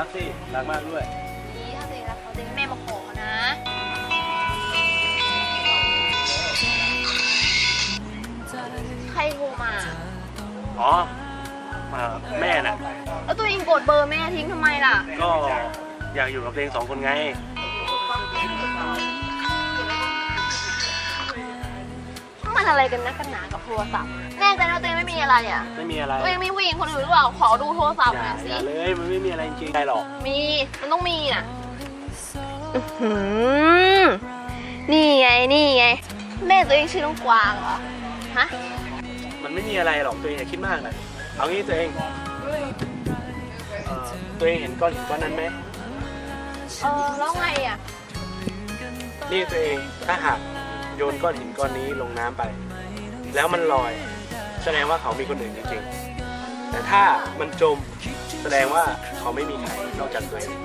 กสิรักมากด้วยนี่ถ้าตัวเองรักเขาจะให้แม่มาขอนะใครโทรมาอ๋อแม่น่ะแล้วตัวเองกดเบอร์แม่ทิ้งทำไมล่ะก็อยากอยู่กับตัวเอง2 คนไงมันอะไรกันนะกันหนากับโทรศัพท์แน่ใจนะตัวเองไม่มีอะไรอ่ะไม่มีอะไรตัวเองมีผู้หญิงคนอื่นหรือเปล่าขอดูโทรศัพท์หน่อยสิอย่าเลยมันไม่มีอะไรจริงๆได้หรอกมันต้องมีน่ะนี่ไงแม่ตัวเองชื่อน้องกวางเหรอฮะมันไม่มีอะไรหรอกตัวเองอย่าคิดมากนะเอางี้ตัวเองตัวเองเห็นก้อนหินก้อนนั้นไหมแล้วไงอ่ะนี่ตัวเองถ้าหากโยนก้อนหินก้อนนี้ลงน้ำไปแล้วมันลอยแสดงว่าเขามีคนอื่นจริงๆแต่ถ้ามันจมแสดงว่าเขาไม่มีใครนอกจากตัวเอง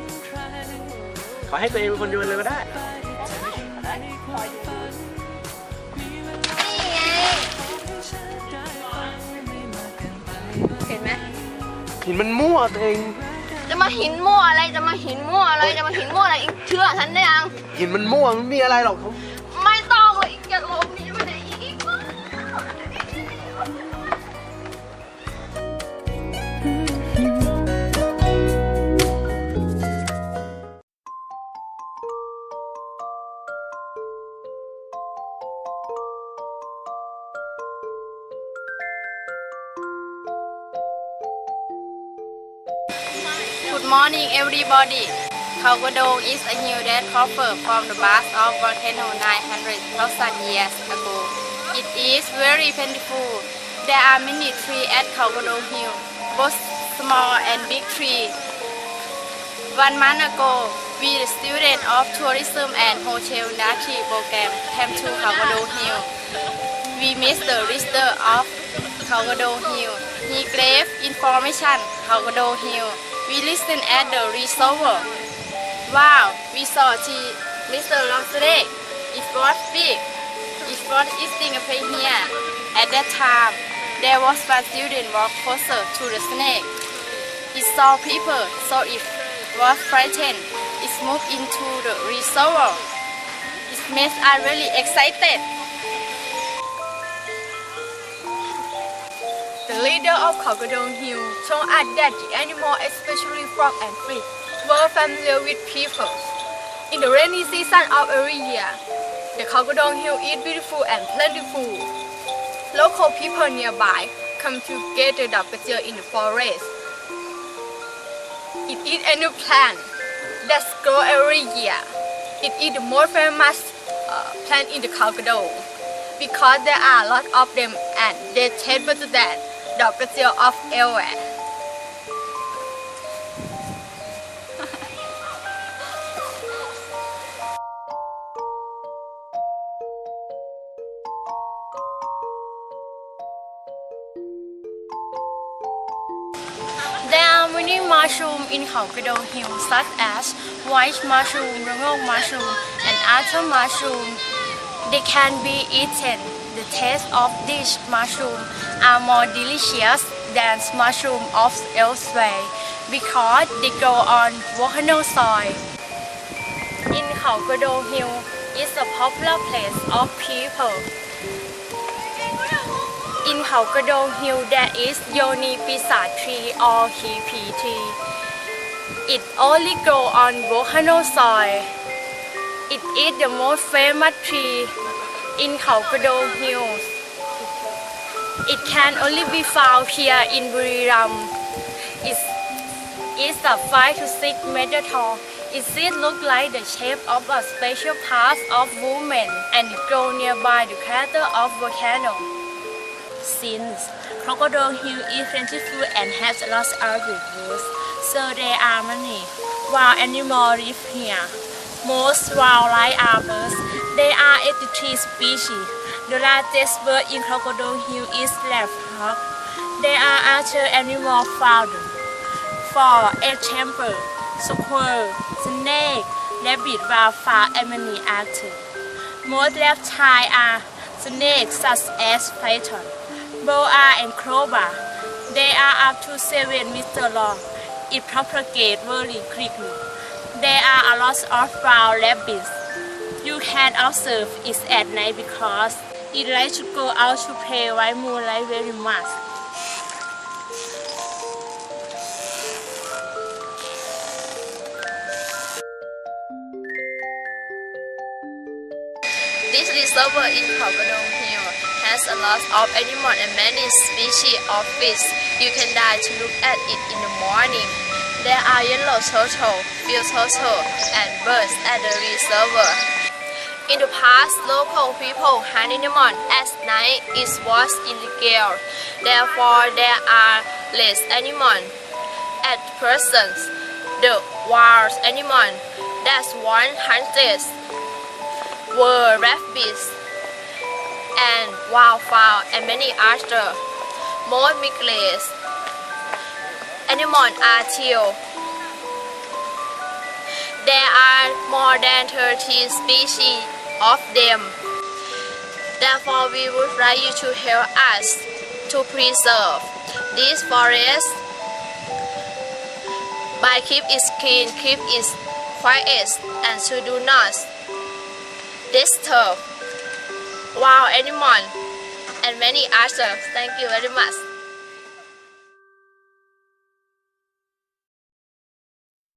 ขอให้ตัวเองเป็นคนโยนเลยก็ได้เห็นไหมหินมันมั่วตัวเองจะมาหินมั่วอะไรจะมาหินมั่วอะไรอีกเชื่อฉันได้ยังหินมันมั่วมันไม่มีอะไรหรอกไม่ต้องเลยอีกอย่าลบนี้มาเลยอีกGood morning, everybody. Calgadong is a hill that covered from the base of volcano 900,000 years ago. It is very plentiful. There are many trees at Calgadong Hill, both small and big trees. 1 month ago, we, the students of tourism and hotel industry program, came to Calgadong Hill. We met the leader of Calgadong Hill. He gave information Calgadong Hill. We listened at the reservoir. Wow, we saw Mr. Lobster. It was big. It was eating a prey here. At that time, there was one student walk closer to the snake. It saw people, so it was frightened. It moved into the reservoir. It made us really excited. The leader of Calgadong Hill told us that the animals, especially frog and fish, were familiar with people. In the rainy season of every year, the Calgadong Hill is beautiful and plentiful. Local people nearby come to gather dapper in the forest. It is a new plant that grows every year. It is the most famous plant in the Calgadong because there are a lot of them and they taste better than dapper of elsewhere. There are many mushrooms in Calgadong Hill, such as white mushroom, ringog mushroom, and other mushrooms. They can be eaten. The taste of these mushrooms are more delicious than mushrooms of elsewhere because they grow on volcano soil. In Calgadong Hill is a popular place of people. In Calgadong Hill there is Yoni Pisa tree or Hippie tree. It only grows on volcano soil. It is the most famous tree in Calgadong Hills. It can only be found here in Buriram. It's a 5 to 6 meter tall. Its seed look like the shape of a special part of woman and it grows nearby the crater of volcano. Since Calgadong Hill is plentiful and has a lot of rivers, so there are many wild animals live here. Most wildlife are birds. There are 83 species. The largest bird in Calgadong Hill is leopard. There are other animals found. For example, squirrel, snake, rabbit, wildfowl, and many others. Most reptiles are snakes such as python, boa, and cobra. They are up to 7 meters long. it propagates very quickly. There are a lot of wild rabbits. You can observe it at night because it likes to go out to play by moonlight very much. This reservoir in Khao Kadong Hill has a lot of animals and many species of fish. You can dare to look at it in the morning. There are yellow turtle, field turtle, and birds at the reservoir. In the past, local people hunt animals at night. It was illegal. Therefore, there are less animals. At present, the wild animals that once hunted were rabbits and wildfowl and many other. Most migratory animals are teal. There are more than 30 species of them. Therefore, we would like you to help us to preserve this forest by keep it clean, keep it quiet, and to do not disturb wild animals and many others. Thank you very much.